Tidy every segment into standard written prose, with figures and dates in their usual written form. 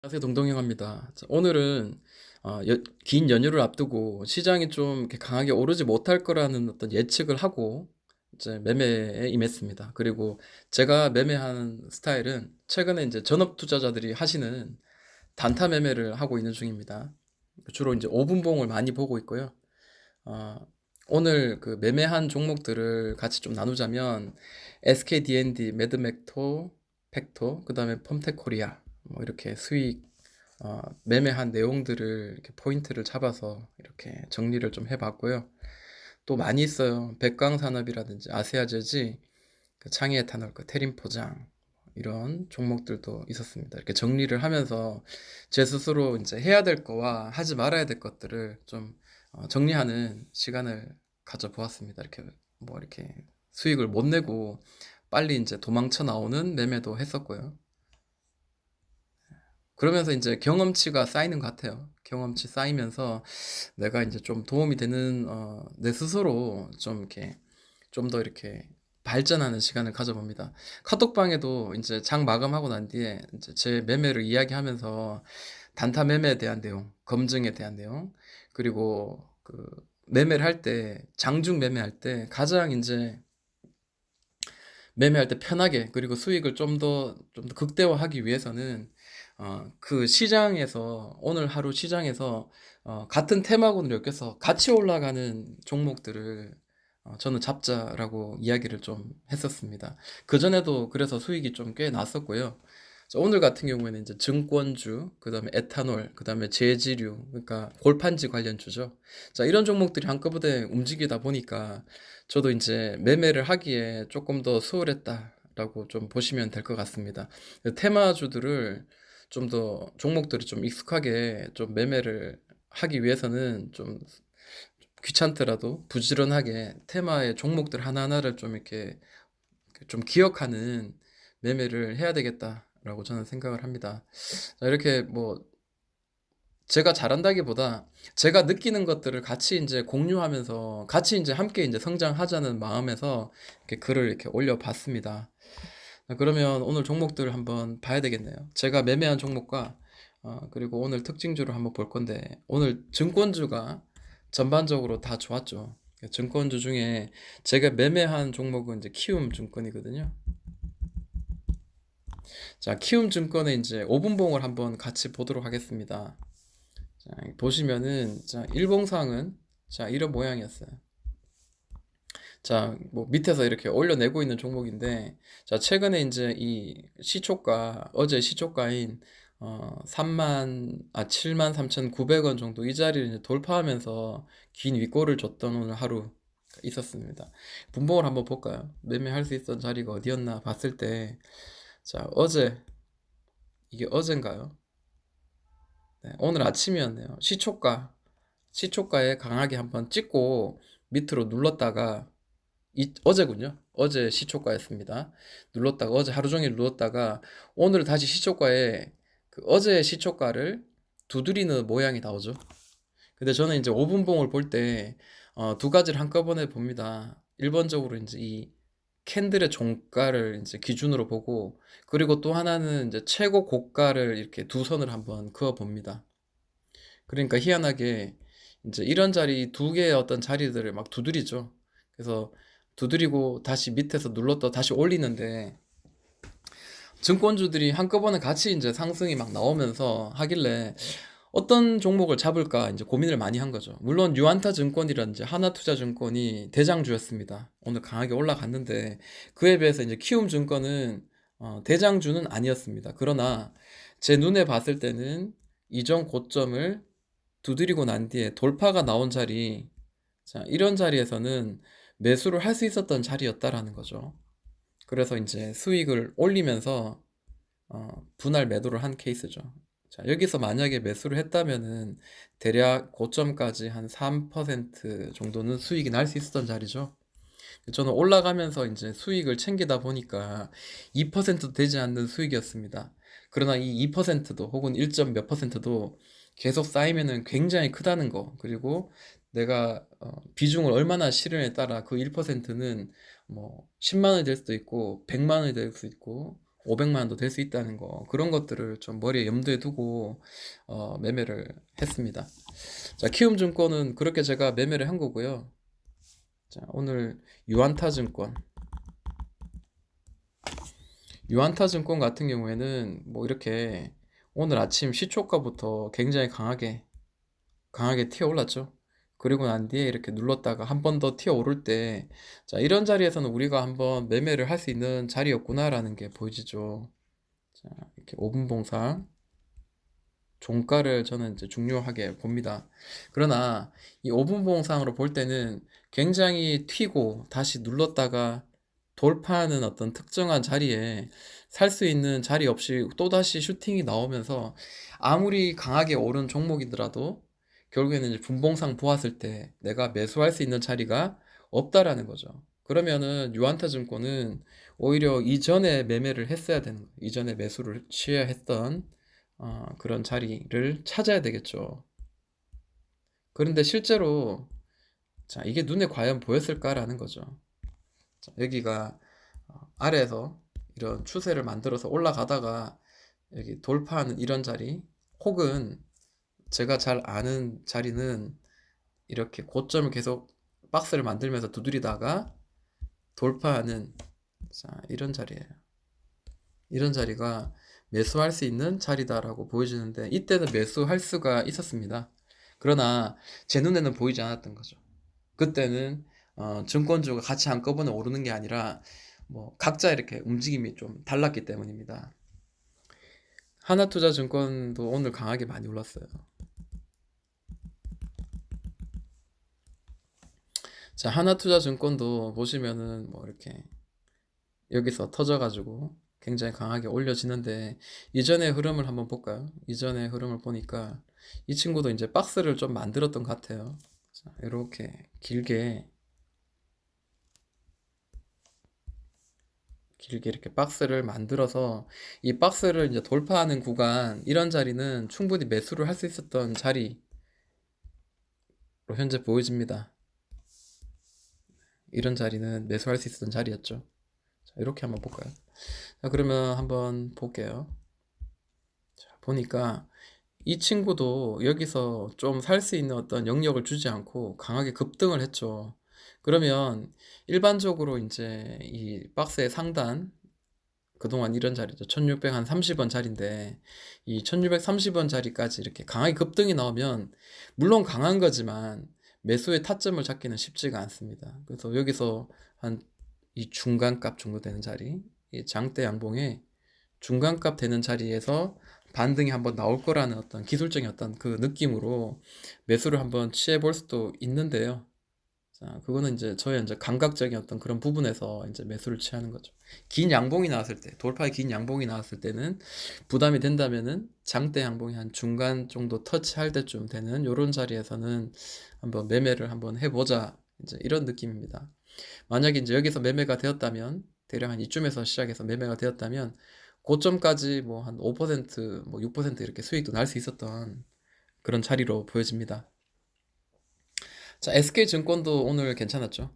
안녕하세요. 동동형입니다. 자, 오늘은 긴 연휴를 앞두고 시장이 좀 이렇게 강하게 오르지 못할 거라는 어떤 예측을 하고 이제 매매에 임했습니다. 그리고 제가 매매하는 스타일은 최근에 이제 전업 투자자들이 하시는 단타 매매를 하고 있는 중입니다. 주로 이제 5분봉을 많이 보고 있고요. 어, 오늘 그 매매한 종목들을 같이 좀 나누자면 SKDND, 매드맥토, 팩토, 그다음에 펌텍코리아 뭐 이렇게 수익 매매한 내용들을 이렇게 포인트를 잡아서 이렇게 정리를 좀 해봤고요. 또 많이 있어요. 백광산업이라든지 아세아제지, 그 창의에탄올, 그 테림포장 이런 종목들도 있었습니다. 이렇게 정리를 하면서 제 스스로 이제 해야 될 거와 하지 말아야 될 것들을 좀 정리하는 시간을 가져보았습니다. 이렇게 뭐 이렇게 수익을 못 내고 빨리 이제 도망쳐 나오는 매매도 했었고요. 그러면서 이제 경험치가 쌓이는 것 같아요. 경험치 쌓이면서 내가 이제 좀 도움이 되는 내 스스로 좀 이렇게 좀 더 이렇게 발전하는 시간을 가져봅니다. 카톡방에도 이제 장 마감하고 난 뒤에 이제 제 매매를 이야기하면서 단타 매매에 대한 내용, 검증에 대한 내용, 그리고 그 매매를 할 때, 장중 매매할 때 가장 이제 매매할 때 편하게 그리고 수익을 좀 더 극대화하기 위해서는 그 시장에서 오늘 하루 시장에서 같은 테마군을 엮여서 같이 올라가는 종목들을 저는 잡자라고 이야기를 좀 했었습니다. 그전에도 그래서 수익이 좀 꽤 났었고요. 자, 오늘 같은 경우에는 이제 증권주, 그다음에 에탄올, 그다음에 제지류, 그러니까 골판지 관련주죠. 자, 이런 종목들이 한꺼번에 움직이다 보니까 저도 이제 매매를 하기에 조금 더 수월했다라고 좀 보시면 될 것 같습니다. 테마주들을 좀 더 종목들이 좀 익숙하게 좀 매매를 하기 위해서는 좀 귀찮더라도 부지런하게 테마의 종목들 하나하나를 좀 이렇게 좀 기억하는 매매를 해야 되겠다라고 저는 생각을 합니다. 자, 이렇게 뭐 제가 잘한다기보다 제가 느끼는 것들을 같이 이제 공유하면서 같이 이제 함께 이제 성장하자는 마음에서 이렇게 글을 이렇게 올려봤습니다. 그러면 오늘 종목들을 한번 봐야 되겠네요. 제가 매매한 종목과 그리고 오늘 특징주를 한번 볼 건데 오늘 증권주가 전반적으로 다 좋았죠. 증권주 중에 제가 매매한 종목은 이제 키움증권이거든요. 자, 키움증권의 이제 5분봉을 한번 같이 보도록 하겠습니다. 자, 보시면은 자, 일봉상은 자, 이런 모양이었어요. 자, 뭐 밑에서 이렇게 올려내고 있는 종목인데 자, 최근에 이제 이 시초가 어제 시초가인 7만 3,900원 정도 이 자리를 이제 돌파하면서 긴 윗골을 줬던 오늘 하루 있었습니다. 분봉을 한번 볼까요? 매매할 수 있던 자리가 어디였나 봤을 때 자, 어제 이게 어젠가요? 네, 오늘 아침이었네요. 시초가에 강하게 한번 찍고 밑으로 눌렀다가 어제군요. 어제 시초가였습니다. 눌렀다가 어제 하루 종일 눌렀다가 오늘 다시 시초가에 그 어제 시초가를 두드리는 모양이 나오죠. 근데 저는 이제 5분봉을 볼 때 두 가지를 한꺼번에 봅니다. 일반적으로 이제 이 캔들의 종가를 이제 기준으로 보고 그리고 또 하나는 이제 최고 고가를 이렇게 두 선을 한번 그어 봅니다. 그러니까 희한하게 이제 이런 자리 두 개의 어떤 자리들을 막 두드리죠. 그래서 두드리고 다시 밑에서 눌렀다 다시 올리는데 증권주들이 한꺼번에 같이 이제 상승이 막 나오면서 하길래 어떤 종목을 잡을까 이제 고민을 많이 한 거죠. 물론 유안타 증권이라든지 하나투자증권이 대장주였습니다. 오늘 강하게 올라갔는데 그에 비해서 이제 키움증권은 대장주는 아니었습니다. 그러나 제 눈에 봤을 때는 이전 고점을 두드리고 난 뒤에 돌파가 나온 자리, 자, 이런 자리에서는 매수를 할 수 있었던 자리였다라는 거죠. 그래서 이제 수익을 올리면서 분할 매도를 한 케이스죠. 자, 여기서 만약에 매수를 했다면은 대략 고점까지 한 3% 정도는 수익이 날 수 있었던 자리죠. 저는 올라가면서 이제 수익을 챙기다 보니까 2%도 되지 않는 수익이었습니다. 그러나 이 2%도 혹은 1. 몇 퍼센트도 계속 쌓이면은 굉장히 크다는 거. 그리고 내가 비중을 얼마나 실현에 따라 그 1%는 뭐 10만 원이 될 수도 있고 100만 원이 될 수 있고 500만 원도 될 수 있다는 거, 그런 것들을 좀 머리에 염두에 두고 매매를 했습니다. 자, 키움증권은 그렇게 제가 매매를 한 거고요. 자, 오늘 유안타증권 유안타증권 같은 경우에는 뭐 이렇게 오늘 아침 시초가부터 굉장히 강하게 튀어 올랐죠. 그리고 난 뒤에 이렇게 눌렀다가 한 번 더 튀어 오를 때, 자, 이런 자리에서는 우리가 한번 매매를 할 수 있는 자리였구나라는 게 보이시죠. 자, 이렇게 5분 봉상 종가를 저는 이제 중요하게 봅니다. 그러나 이 5분 봉상으로 볼 때는 굉장히 튀고 다시 눌렀다가 돌파하는 어떤 특정한 자리에 살 수 있는 자리 없이 또다시 슈팅이 나오면서 아무리 강하게 오른 종목이더라도 결국에는 이제 분봉상 보았을 때 내가 매수할 수 있는 자리가 없다라는 거죠. 그러면은 유안타증권은 오히려 이전에 매매를 했어야 되는 거예요. 이전에 매수를 취해야 했던 그런 자리를 찾아야 되겠죠. 그런데 실제로 자, 이게 눈에 과연 보였을까라는 거죠. 자, 여기가 아래에서 이런 추세를 만들어서 올라가다가 여기 돌파하는 이런 자리, 혹은 제가 잘 아는 자리는 이렇게 고점을 계속 박스를 만들면서 두드리다가 돌파하는, 자, 이런 자리예요. 이런 자리가 매수할 수 있는 자리다라고 보여지는데, 이때는 매수할 수가 있었습니다. 그러나 제 눈에는 보이지 않았던 거죠. 그때는 증권주가 같이 한꺼번에 오르는 게 아니라 뭐 각자 이렇게 움직임이 좀 달랐기 때문입니다. 하나투자증권도 오늘 강하게 많이 올랐어요. 자, 하나투자증권도 보시면은 뭐 이렇게 여기서 터져가지고 굉장히 강하게 올려지는데, 이전의 흐름을 한번 볼까요? 이전의 흐름을 보니까 이 친구도 이제 박스를 좀 만들었던 것 같아요. 자, 이렇게 길게 이렇게 박스를 만들어서 이 박스를 이제 돌파하는 구간, 이런 자리는 충분히 매수를 할 수 있었던 자리로 현재 보여집니다. 이런 자리는 매수할 수 있었던 자리였죠. 자, 이렇게 한번 볼까요? 자, 그러면 한번 볼게요. 자, 보니까 이 친구도 여기서 좀 살 수 있는 어떤 영역을 주지 않고 강하게 급등을 했죠. 그러면 일반적으로 이제 이 박스의 상단, 그동안 이런 자리죠. 1630원 자리인데 이 1630원 자리까지 이렇게 강하게 급등이 나오면 물론 강한 거지만 매수의 타점을 잡기는 쉽지가 않습니다. 그래서 여기서 한 이 중간값 정도 되는 자리, 이 장대 양봉의 중간값 되는 자리에서 반등이 한번 나올 거라는 어떤 기술적인 어떤 그 느낌으로 매수를 한번 취해 볼 수도 있는데요. 자, 그거는 이제 저의 이제 감각적인 어떤 그런 부분에서 이제 매수를 취하는 거죠. 긴 양봉이 나왔을 때, 돌파의 긴 양봉이 나왔을 때는 부담이 된다면은 장대 양봉이 한 중간 정도 터치할 때쯤 되는 요런 자리에서는 한번 매매를 한번 해보자, 이제 이런 느낌입니다. 만약에 이제 여기서 매매가 되었다면, 대략 한 이쯤에서 시작해서 매매가 되었다면 고점까지 뭐 한 5%, 뭐 6% 이렇게 수익도 날 수 있었던 그런 자리로 보여집니다. 자, SK증권도 오늘 괜찮았죠?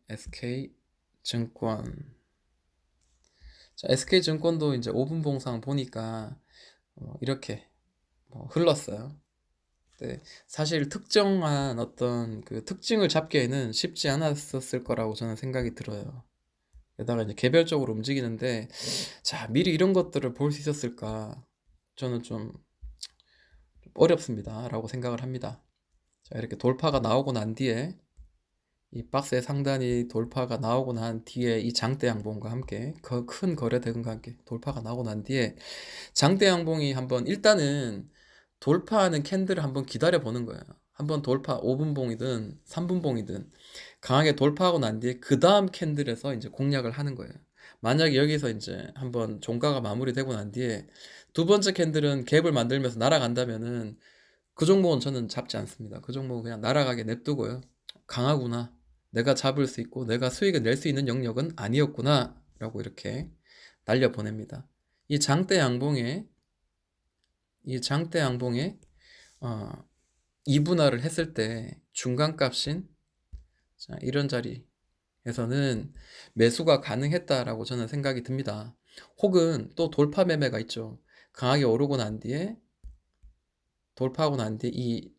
SK증권. 자, SK증권도 이제 5분 봉상 보니까 이렇게 흘렀어요. 네, 사실 특정한 어떤 그 특징을 잡기에는 쉽지 않았었을 거라고 저는 생각이 들어요. 게다가 이제 개별적으로 움직이는데, 자, 미리 이런 것들을 볼 수 있었을까? 저는 좀 어렵습니다. 라고 생각을 합니다. 자, 이렇게 돌파가 나오고 난 뒤에, 이 박스의 상단이 돌파가 나오고 난 뒤에 이 장대 양봉과 함께 큰 거래 대금과 함께 돌파가 나오고 난 뒤에 장대 양봉이 한번 일단은 돌파하는 캔들을 한번 기다려 보는 거예요. 한번 돌파, 5분 봉이든 3분 봉이든 강하게 돌파하고 난 뒤에 그 다음 캔들에서 이제 공략을 하는 거예요. 만약에 여기서 이제 한번 종가가 마무리되고 난 뒤에 두 번째 캔들은 갭을 만들면서 날아간다면은 그 종목은 저는 잡지 않습니다. 그 종목은 그냥 날아가게 냅두고요. 강하구나. 내가 잡을 수 있고 내가 수익을 낼 수 있는 영역은 아니었구나 라고 이렇게 날려보냅니다. 이 장대 양봉에 어, 이분할을 했을 때 중간값인, 자, 이런 자리에서는 매수가 가능했다라고 저는 생각이 듭니다. 혹은 또 돌파 매매가 있죠. 강하게 오르고 난 뒤에 돌파하고 난 뒤에 이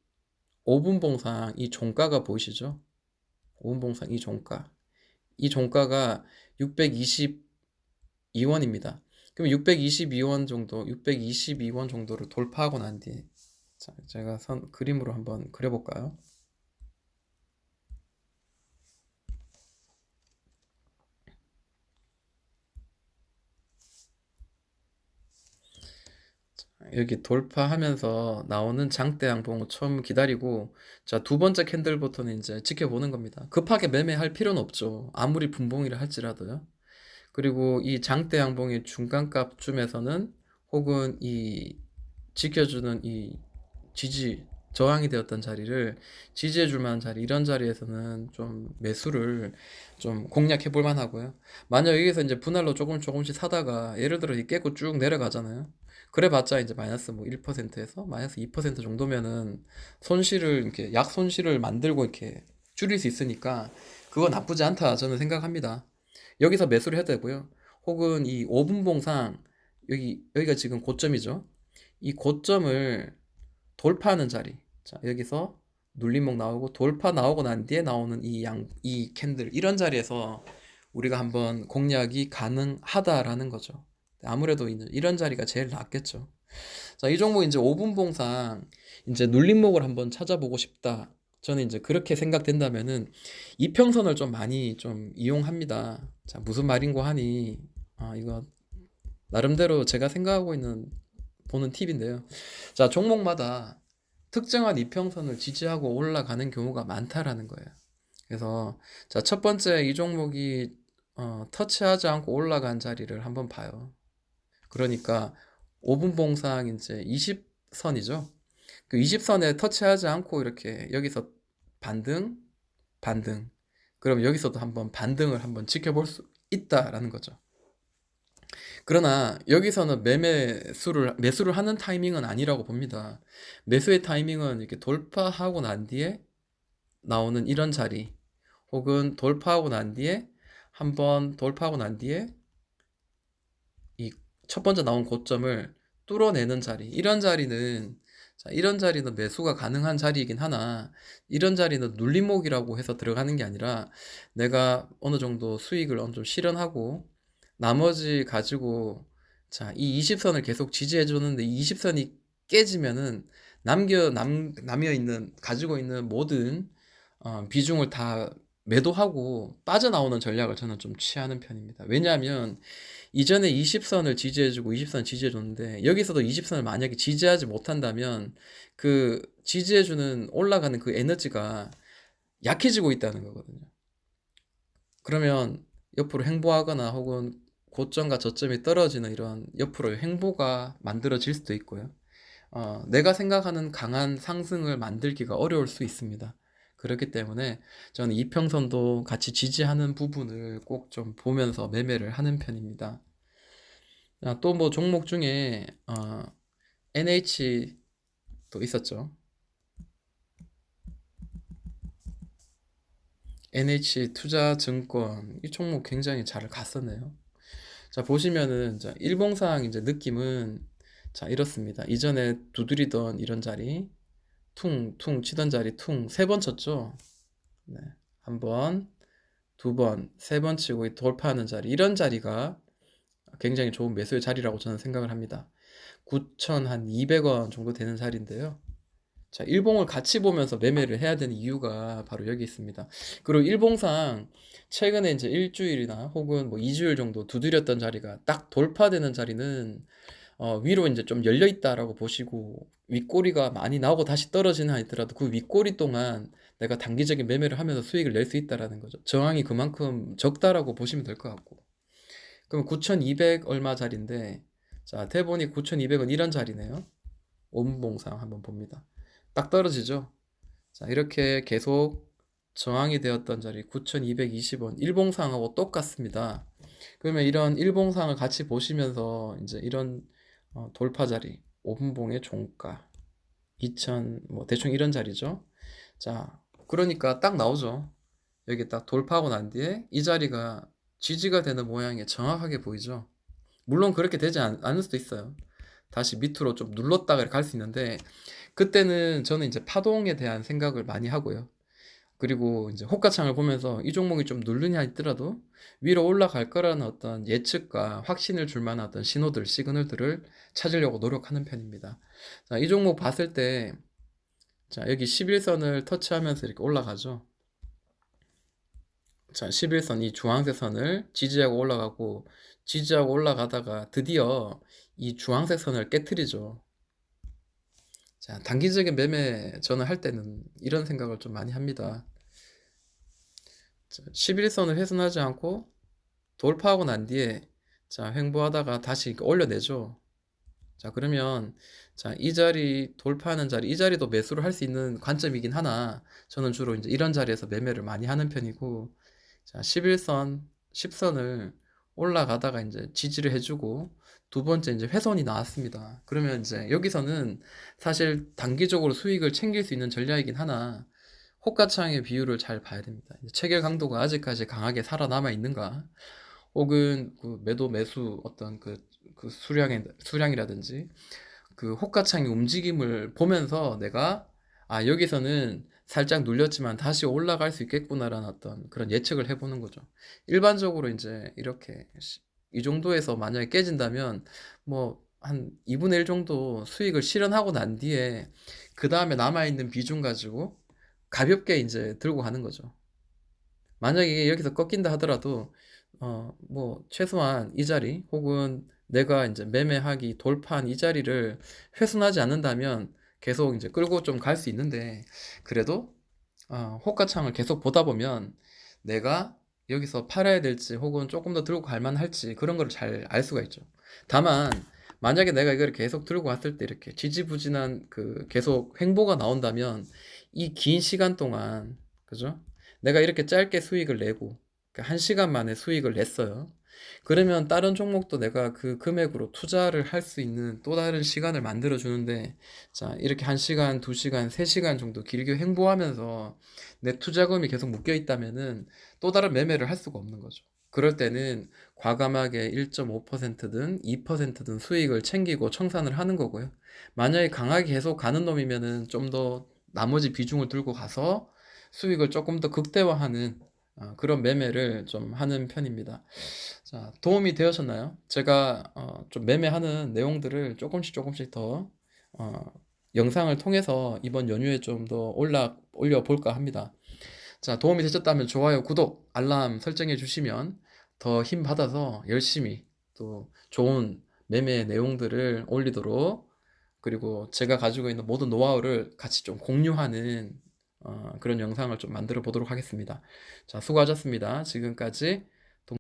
5분 봉상 이 종가가 보이시죠? 5분 봉상 이 종가. 이 종가가 622원입니다. 그럼 622원 정도, 622원 정도를 돌파하고 난 뒤에 자, 제가 그림으로 한번 그려볼까요? 여기 돌파하면서 나오는 장대 양봉을 처음 기다리고 자, 두 번째 캔들부터는 이제 지켜보는 겁니다. 급하게 매매할 필요는 없죠. 아무리 분봉이라 할지라도요. 그리고 이 장대 양봉의 중간값쯤에서는 혹은 이 지켜주는 이 지지 저항이 되었던 자리를 지지해 줄 만한 자리 이런 자리에서는 좀 매수를 좀 공략해 볼 만하고요. 만약 여기서 이제 분할로 조금씩 사다가 예를 들어 이 깨고 쭉 내려가잖아요. 그래 봤자 이제 마이너스 뭐 1%에서 마이너스 2% 정도면은 손실을 이렇게 약 손실을 만들고 이렇게 줄일 수 있으니까 그거 나쁘지 않다 저는 생각합니다. 여기서 매수를 해도 되고요. 혹은 이 5분 봉상 여기가 지금 고점이죠. 이 고점을 돌파하는 자리. 자, 여기서 눌림목 나오고 돌파 나오고 난 뒤에 나오는 이 캔들 이런 자리에서 우리가 한번 공략이 가능하다라는 거죠. 아무래도 이런 자리가 제일 낫겠죠. 자, 이 종목 이제 5분 봉상 이제 눌림목을 한번 찾아보고 싶다. 저는 이제 그렇게 생각된다면은 이평선을 좀 많이 좀 이용합니다. 자, 무슨 말인고 하니 이거 나름대로 제가 생각하고 있는 보는 팁인데요. 자, 종목마다 특정한 이평선을 지지하고 올라가는 경우가 많다라는 거예요. 그래서 자, 첫 번째 이 종목이 터치하지 않고 올라간 자리를 한번 봐요. 그러니까 5분 봉상 이제 20선이죠. 그 20선에 터치하지 않고 이렇게 여기서 반등, 반등. 그럼 여기서도 한번 반등을 한번 지켜볼 수 있다라는 거죠. 그러나 여기서는 매수를 하는 타이밍은 아니라고 봅니다. 매수의 타이밍은 이렇게 돌파하고 난 뒤에 나오는 이런 자리, 혹은 돌파하고 난 뒤에 한번 돌파하고 난 뒤에 이 첫 번째 나온 고점을 뚫어내는 자리. 이런 자리는 매수가 가능한 자리이긴 하나 이런 자리는 눌림목이라고 해서 들어가는 게 아니라 내가 어느 정도 수익을 어느 정도 실현하고 나머지 가지고 자, 이 20선을 계속 지지해 줬는데 이 20선이 깨지면은 남여 있는 가지고 있는 모든 비중을 다 매도하고 빠져나오는 전략을 저는 좀 취하는 편입니다. 왜냐하면 이전에 20선을 지지해주고 20선 지지해줬는데 여기서도 20선을 만약에 지지하지 못한다면 그 지지해주는 올라가는 그 에너지가 약해지고 있다는 거거든요. 그러면 옆으로 횡보하거나 혹은 고점과 저점이 떨어지는 이런 옆으로 횡보가 만들어질 수도 있고요. 내가 생각하는 강한 상승을 만들기가 어려울 수 있습니다. 그렇기 때문에 저는 이평선도 같이 지지하는 부분을 꼭 좀 보면서 매매를 하는 편입니다. 또 뭐 종목 중에 NH도 있었죠. NH투자증권 이 종목 굉장히 잘 갔었네요. 자, 보시면은 자, 일봉상 이제 느낌은 자, 이렇습니다. 이전에 두드리던 이런 자리 퉁퉁 치던 자리 퉁 세 번 쳤죠. 네. 한 번, 두 번, 세 번 치고 돌파하는 자리 이런 자리가 굉장히 좋은 매수의 자리라고 저는 생각을 합니다. 9,200원 정도 되는 자리인데요. 자, 일봉을 같이 보면서 매매를 해야 되는 이유가 바로 여기 있습니다. 그리고 일봉상 최근에 이제 일주일이나 혹은 뭐 2주일 정도 두드렸던 자리가 딱 돌파되는 자리는 위로 이제 좀 열려 있다라고 보시고 윗꼬리가 많이 나오고 다시 떨어지는 하더라도 그 윗꼬리 동안 내가 단기적인 매매를 하면서 수익을 낼 수 있다라는 거죠. 저항이 그만큼 적다라고 보시면 될 것 같고. 그럼 9,200 얼마짜리인데 자, 대본이 9,200원 이런 자리네요. 오분봉상 한번 봅니다. 딱 떨어지죠. 자, 이렇게 계속 저항이 되었던 자리 9,220원 일봉상하고 똑같습니다. 그러면 이런 일봉상을 같이 보시면서 이제 이런 돌파 자리 5분봉의 종가 2,000 뭐 대충 이런 자리죠. 자, 그러니까 딱 나오죠. 여기 딱 돌파하고 난 뒤에 이 자리가 지지가 되는 모양이 정확하게 보이죠. 물론 그렇게 되지 않을 수도 있어요. 다시 밑으로 좀 눌렀다가 이렇게 갈 수 있는데, 그때는 저는 이제 파동에 대한 생각을 많이 하고요. 그리고 이제 호가창을 보면서 이 종목이 좀 누르냐 했더라도 위로 올라갈 거라는 어떤 예측과 확신을 줄 만한 어떤 신호들, 시그널들을 찾으려고 노력하는 편입니다. 자, 이 종목 봤을 때, 자, 여기 11선을 터치하면서 이렇게 올라가죠. 자, 11선 이 주황색 선을 지지하고 올라가고, 지지하고 올라가다가 드디어 이 주황색 선을 깨트리죠. 자, 단기적인 매매 저는 할 때는 이런 생각을 좀 많이 합니다. 11선을 훼손하지 않고 돌파하고 난 뒤에, 자, 횡보하다가 다시 이렇게 올려내죠. 자, 그러면, 자, 이 자리, 돌파하는 자리, 이 자리도 매수를 할 수 있는 관점이긴 하나, 저는 주로 이제 이런 자리에서 매매를 많이 하는 편이고, 자, 11선, 10선을 올라가다가 이제 지지를 해주고, 두 번째 이제 훼손이 나왔습니다. 그러면 이제 여기서는 사실 단기적으로 수익을 챙길 수 있는 전략이긴 하나, 호가창의 비율을 잘 봐야 됩니다. 체결 강도가 아직까지 강하게 살아남아 있는가, 혹은 그 매도 매수 어떤 그 수량이라든지 그 호가창의 움직임을 보면서 내가, 아, 여기서는 살짝 눌렸지만 다시 올라갈 수 있겠구나라는 어떤 그런 예측을 해보는 거죠. 일반적으로 이제 이렇게 이 정도에서 만약에 깨진다면 뭐 한 2분의 1 정도 수익을 실현하고 난 뒤에 그 다음에 남아있는 비중 가지고 가볍게 이제 들고 가는 거죠. 만약에 여기서 꺾인다 하더라도 뭐 최소한 이 자리, 혹은 내가 이제 매매하기 돌파한 이 자리를 훼손하지 않는다면 계속 이제 끌고 좀 갈 수 있는데, 그래도 호가창을 계속 보다 보면 내가 여기서 팔아야 될지 혹은 조금 더 들고 갈 만할지 그런 걸 잘 알 수가 있죠. 다만 만약에 내가 이걸 계속 들고 갔을 때 이렇게 지지부진한 그 계속 횡보가 나온다면, 이 긴 시간 동안, 그죠? 내가 이렇게 짧게 수익을 내고, 한 시간 만에 수익을 냈어요. 그러면 다른 종목도 내가 그 금액으로 투자를 할 수 있는 또 다른 시간을 만들어 주는데, 자, 이렇게 1시간, 2시간, 3시간 정도 길게 횡보하면서 내 투자금이 계속 묶여 있다면은 또 다른 매매를 할 수가 없는 거죠. 그럴 때는 과감하게 1.5%든 2%든 수익을 챙기고 청산을 하는 거고요. 만약에 강하게 계속 가는 놈이면은 좀 더 나머지 비중을 들고 가서 수익을 조금 더 극대화하는 그런 매매를 좀 하는 편입니다. 자, 도움이 되셨나요? 제가 좀 매매하는 내용들을 조금씩 조금씩 더 어, 영상을 통해서 이번 연휴에 좀 더 올려볼까 합니다. 자, 도움이 되셨다면 좋아요, 구독, 알람 설정해 주시면 더 힘 받아서 열심히 또 좋은 매매 내용들을 올리도록, 그리고 제가 가지고 있는 모든 노하우를 같이 좀 공유하는 그런 영상을 좀 만들어 보도록 하겠습니다. 자, 수고하셨습니다. 지금까지